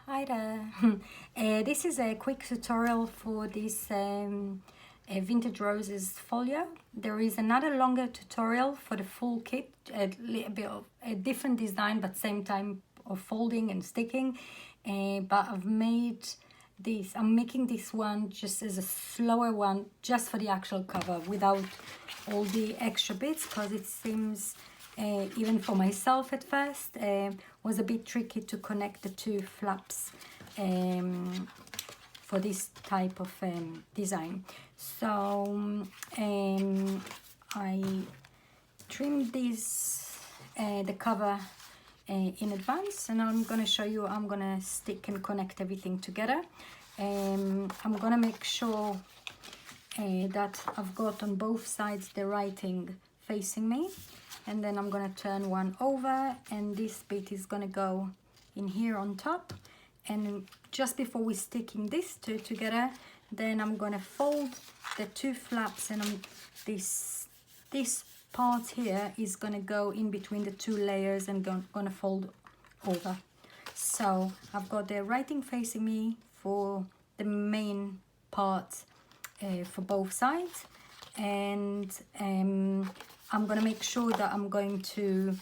Hi there. This is a quick tutorial for this Vintage Roses folio. There is another longer tutorial for the full kit, a little bit of a different design but same time of folding and sticking. But I've made this, I'm making this one just as a slower one just for the actual cover without all the extra bits, because it seems even for myself at first was a bit tricky to connect the two flaps for this type of design. So I trimmed this the cover in advance, and I'm going to show you. I'm going to stick and connect everything together. I'm going to make sure that I've got on both sides the writing facing me, and then I'm going to turn one over, and this bit is going to go in here on top. And just before we're sticking these two together, then I'm going to fold the two flaps, and this part here is going to go in between the two layers and going to fold over. So I've got the writing facing me for the main part for both sides, and I'm going to make sure that I'm going to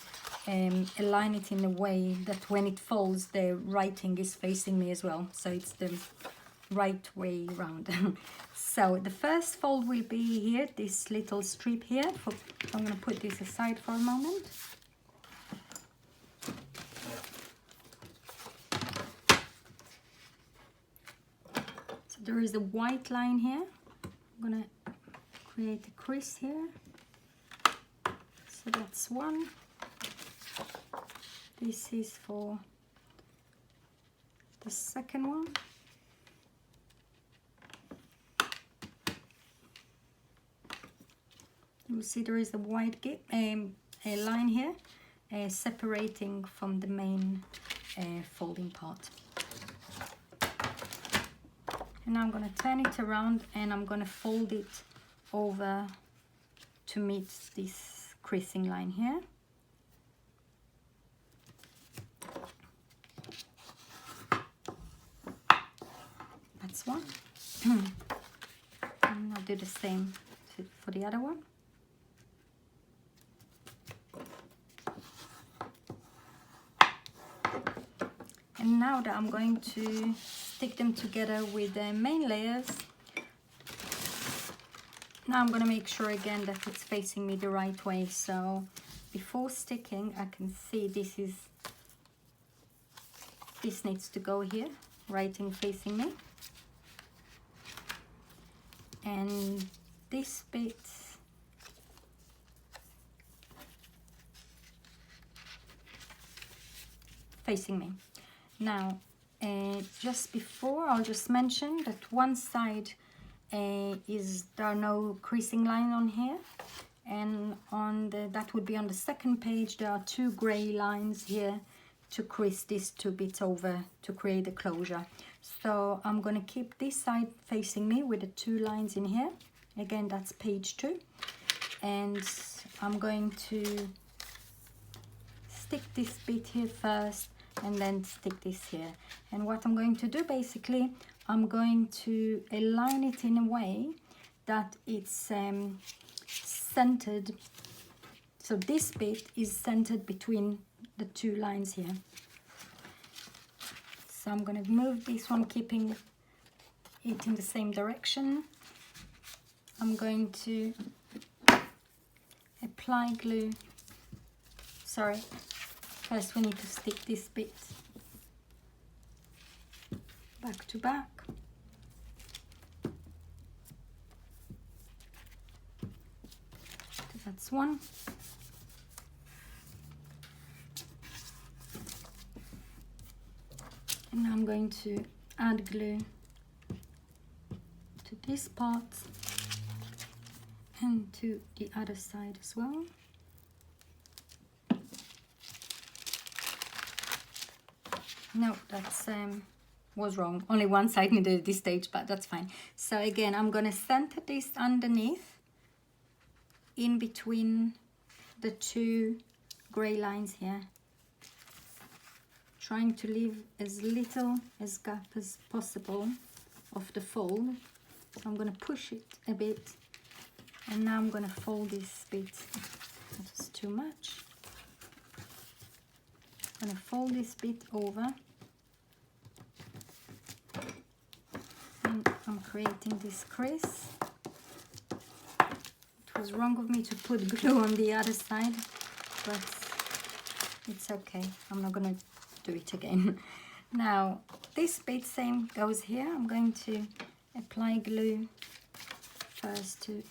align it in a way that when it folds, the writing is facing me as well, so it's the right way around. So the first fold will be here, this little strip here. I'm going to put this aside for a moment. So there is a white line here. I'm going to create a crease here. So that's one. This is for the second one. You see there is a white a line here separating from the main folding part. And now I'm going to turn it around, and I'm going to fold it over to meet this creasing line here. That's one. And I'll do the same for the other one. And now that I'm going to stick them together with the main layers, now I'm going to make sure again that it's facing me the right way. So before sticking, I can see this needs to go here, writing facing me. And this bit facing me. Now, just before, I'll just mention that one side there are no creasing line on here, and that would be on the second page. There are two gray lines here to crease these two bits over to create a closure. So I'm going to keep this side facing me with the two lines in here. Again, that's page 2, and I'm going to stick this bit here first and then stick this here. And what I'm going to do, basically, I'm going to align it in a way that it's centered. So this bit is centered between the two lines here. So I'm going to move this one, keeping it in the same direction. I'm going to apply glue. Sorry, first we need to stick this bit back to back. So that's one. And now I'm going to add glue to this part and to the other side as well. No, that's was wrong. Only one side needed at this stage, but that's fine. So again, I'm going to center this underneath, in between the two gray lines here. trying to leave as little as gap as possible of the fold. So I'm going to push it a bit, and now I'm going to fold this bit. That was too much. I'm going to fold this bit over, and I'm creating this crease. It was wrong of me to put glue on the other side, but it's okay. I'm not going to do it again. Now this bit same goes here. I'm going to apply glue first to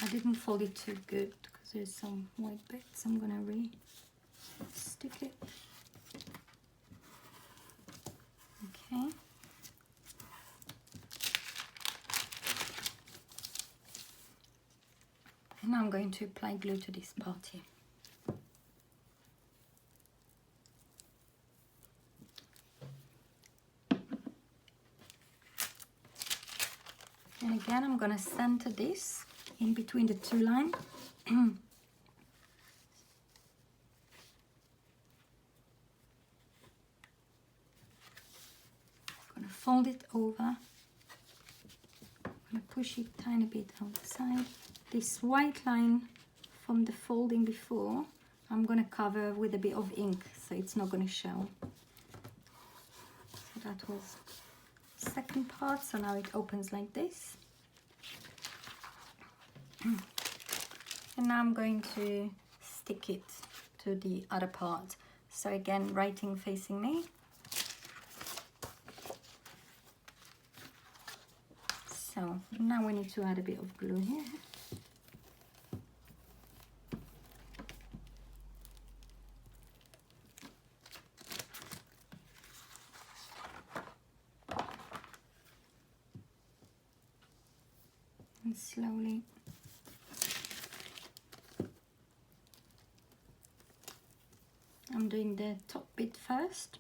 I didn't fold it too good because there's some white bits. I'm gonna re-stick it. Okay. And now I'm going to apply glue to this part here. And again, I'm gonna center this in between the two lines. I'm gonna fold it over. I'm gonna push it tiny bit outside. This white line from the folding before, I'm gonna cover with a bit of ink, so it's not gonna show. So that was the second part. So now it opens like this. And now I'm going to stick it to the other part. So again, writing facing me. So now we need to add a bit of glue here. And slowly I'm doing the top bit first.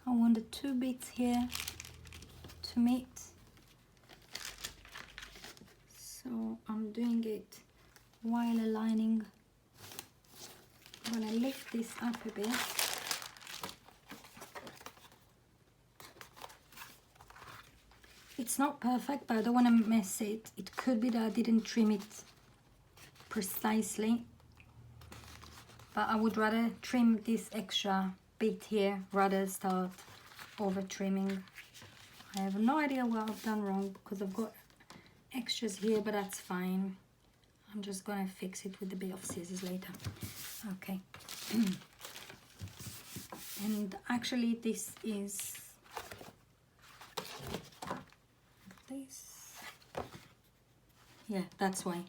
I want the two bits here to meet. So I'm doing it while aligning. I'm going to lift this up a bit. It's not perfect, but I don't want to mess it. It could be that I didn't trim it precisely, but I would rather trim this extra bit here rather start over trimming. I have no idea what I've done wrong because I've got extras here, but that's fine. I'm just gonna fix it with a bit of scissors later. Okay. And actually this is this. Yeah, that's why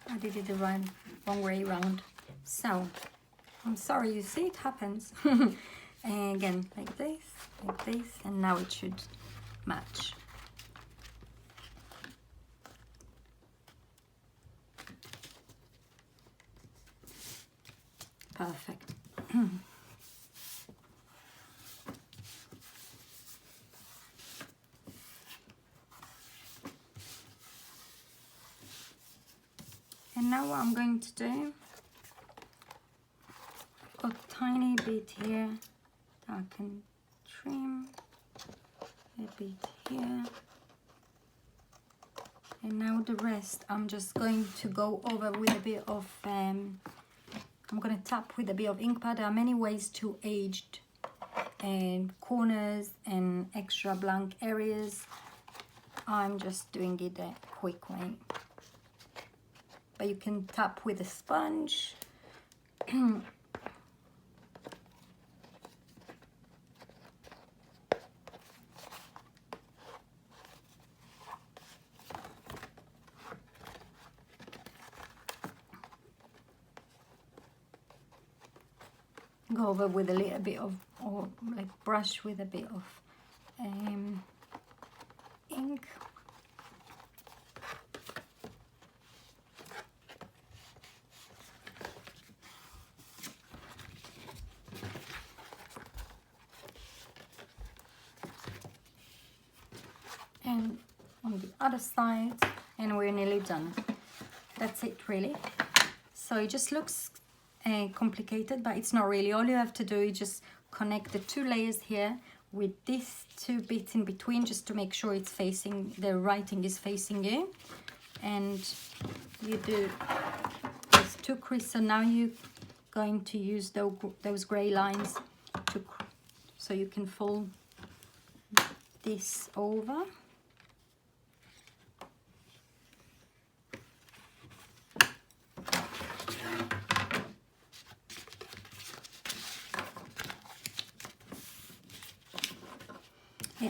I did it the wrong way around. So I'm sorry, you see, it happens. And again, like this, and now it should match. Perfect. And now what I'm going to do, I've got a tiny bit here that I can trim, a bit here, and now the rest I'm just going to go over with a bit of I'm going to tap with a bit of ink pad. There are many ways to age and corners and extra blank areas. I'm just doing it a quick way. But you can tap with a sponge. go over with a little bit of, or like brush with a bit of ink. And on the other side, and we're nearly done. That's it really. So it just looks complicated, but it's not really. All you have to do is just connect the two layers here with these two bits in between, just to make sure it's facing, the writing is facing you. And you do these two creases. So now you're going to use those gray lines to, so you can fold this over.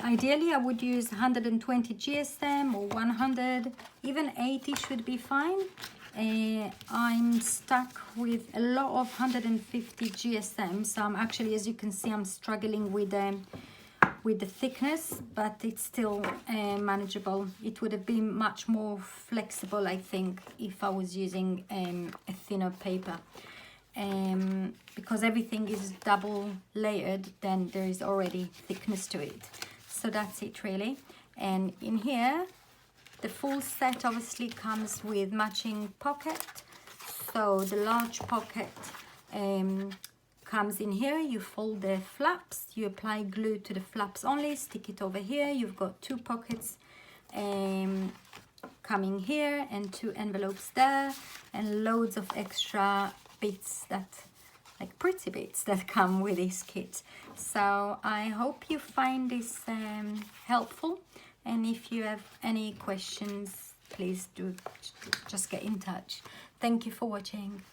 Ideally, I would use 120 GSM or 100, even 80 should be fine. I'm stuck with a lot of 150 GSM, so I'm actually, as you can see, I'm struggling with the thickness, but it's still manageable. It would have been much more flexible, I think, if I was using a thinner paper. Because everything is double layered, then there is already thickness to it. So that's it really. And in here, the full set obviously comes with matching pocket. So the large pocket comes in here. You fold the flaps, you apply glue to the flaps only, stick it over here. You've got two pockets coming here and two envelopes there, and loads of extra bits, that like pretty bits that come with this kit. So I hope you find this helpful, and if you have any questions, please do just get in touch. Thank you for watching.